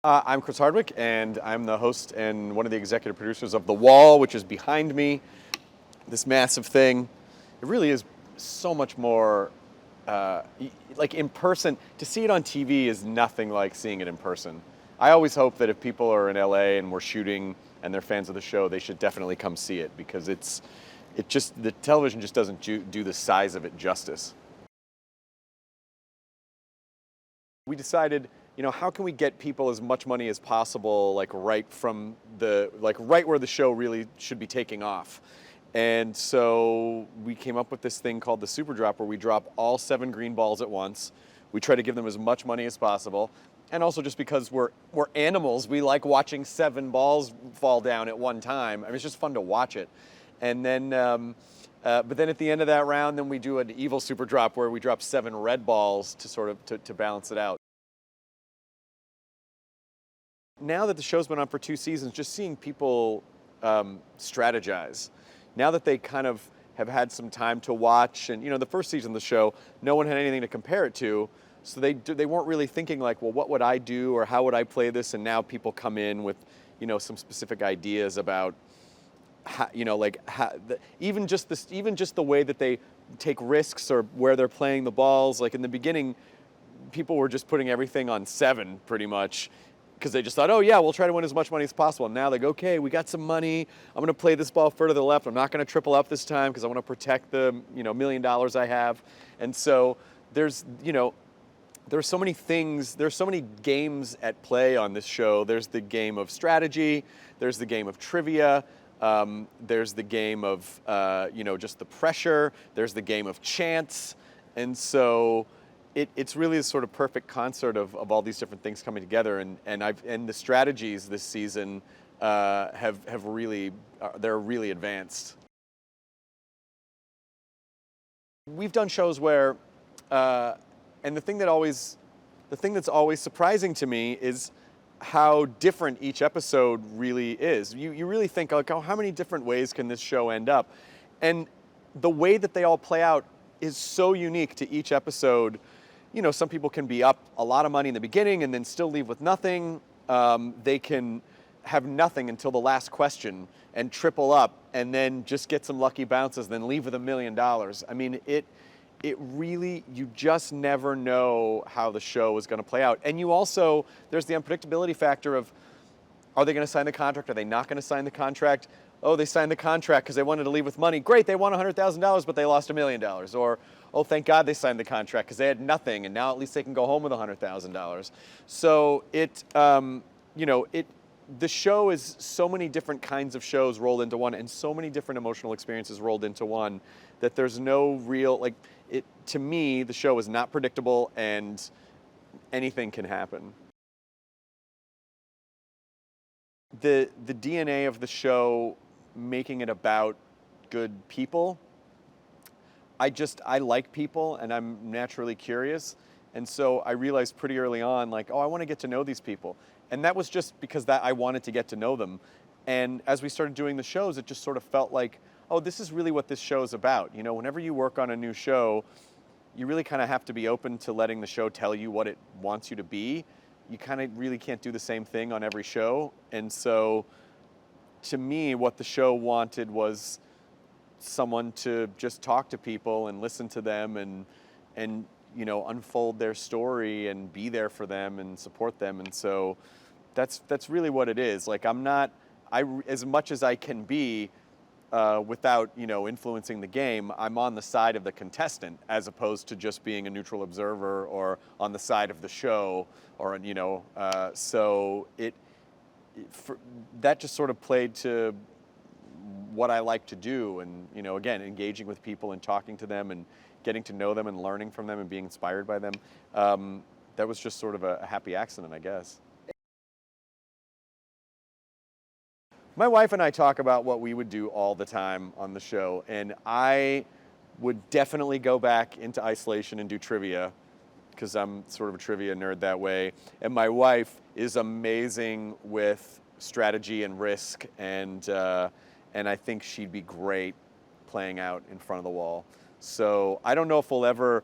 I'm Chris Hardwick, and I'm the host and one of the executive producers of The Wall, which is behind me, this massive thing. It really is so much more like in person. To see it on TV is nothing like seeing it in person. I always hope that if people are in LA and we're shooting and they're fans of the show, they should definitely come see it because the television just doesn't do the size of it justice. We decided, how can we get people as much money as possible, like right where the show really should be taking off. And so we came up with this thing called the Super Drop, where we drop all 7 green balls at once. We try to give them as much money as possible. And also just because we're animals, we like watching 7 balls fall down at one time. I mean, it's just fun to watch it. And then, but then at the end of that round, then we do an evil Super Drop where we drop 7 red balls to sort of to balance it out. Now that the show's been on for 2 seasons, just seeing people strategize. Now that they kind of have had some time to watch, and the first season of the show, no one had anything to compare it to, so they weren't really thinking like, well, what would I do or how would I play this? And now people come in with, some specific ideas about, how, even just the way that they take risks or where they're playing the balls. Like in the beginning, people were just putting everything on 7 pretty much, because they just thought, oh yeah, we'll try to win as much money as possible. And now they go, okay, we got some money. I'm going to play this ball further to the left. I'm not going to triple up this time because I want to protect the $1 million I have. And so there's so many things. There's so many games at play on this show. There's the game of strategy. There's the game of trivia. There's the game of just the pressure. There's the game of chance. And so it's really a sort of perfect concert of all these different things coming together, and the strategies this season have really they're really advanced. We've done shows where, and the thing that's always surprising to me is how different each episode really is. You really think like, oh, how many different ways can this show end up? And the way that they all play out is so unique to each episode. Some people can be up a lot of money in the beginning and then still leave with nothing. They can have nothing until the last question and triple up and then just get some lucky bounces, then leave with $1 million. I mean, it really, you just never know how the show is going to play out. And there's the unpredictability factor of, are they going to sign the contract? Are they not going to sign the contract? Oh, they signed the contract because they wanted to leave with money. Great, they won $100,000, but they lost $1 million. Or, oh, thank God they signed the contract because they had nothing, and now at least they can go home with $100,000. So the show is so many different kinds of shows rolled into one, and so many different emotional experiences rolled into one, that there's no real, to me, the show is not predictable, and anything can happen. The DNA of the show, making it about good people, I like people and I'm naturally curious. And so I realized pretty early on, like, oh, I want to get to know these people. And that was just because I wanted to get to know them. And as we started doing the shows, it just sort of felt like, oh, this is really what this show is about. Whenever you work on a new show, you really kind of have to be open to letting the show tell you what it wants you to be. You kind of really can't do the same thing on every show. And so to me, what the show wanted was someone to just talk to people and listen to them and unfold their story and be there for them and support them. And so that's really what it is. Like, as much as I can be without influencing the game, I'm on the side of the contestant as opposed to just being a neutral observer or on the side of the show, or so that just sort of played to what I like to do, and again, engaging with people and talking to them and getting to know them and learning from them and being inspired by them. That was just sort of a happy accident, I guess. My wife and I talk about what we would do all the time on the show, and I would definitely go back into isolation and do trivia, because I'm sort of a trivia nerd that way. And my wife is amazing with strategy and risk, and I think she'd be great playing out in front of the wall. So I don't know if we'll ever,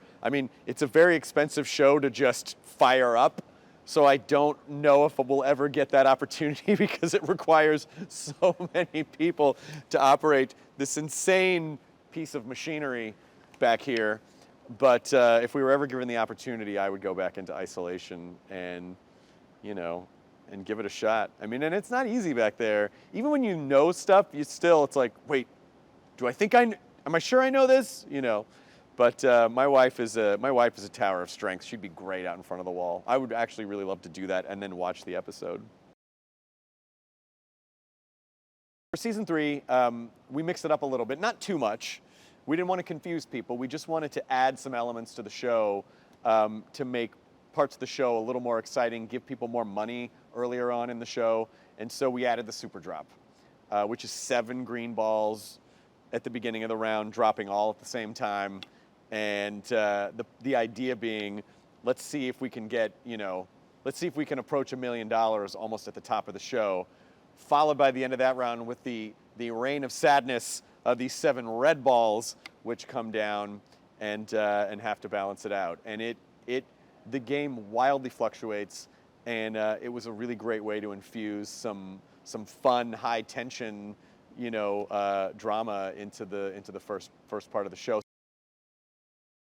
it's a very expensive show to just fire up. So I don't know if we'll ever get that opportunity because it requires so many people to operate this insane piece of machinery back here. But if we were ever given the opportunity, I would go back into isolation and, and give it a shot. I mean, and it's not easy back there. Even when you know stuff, it's like, wait, am I sure I know this? But my wife is a tower of strength. She'd be great out in front of the wall. I would actually really love to do that and then watch the episode. For season 3, we mixed it up a little bit, not too much. We didn't want to confuse people. We just wanted to add some elements to the show to make parts of the show a little more exciting, give people more money earlier on in the show. And so we added the super drop, which is 7 green balls at the beginning of the round, dropping all at the same time. And the idea being, let's see if we can approach $1 million almost at the top of the show, followed by the end of that round with the reign of sadness of these 7 red balls, which come down and have to balance it out. And the game wildly fluctuates, and it was a really great way to infuse some fun, high tension, drama into the first part of the show.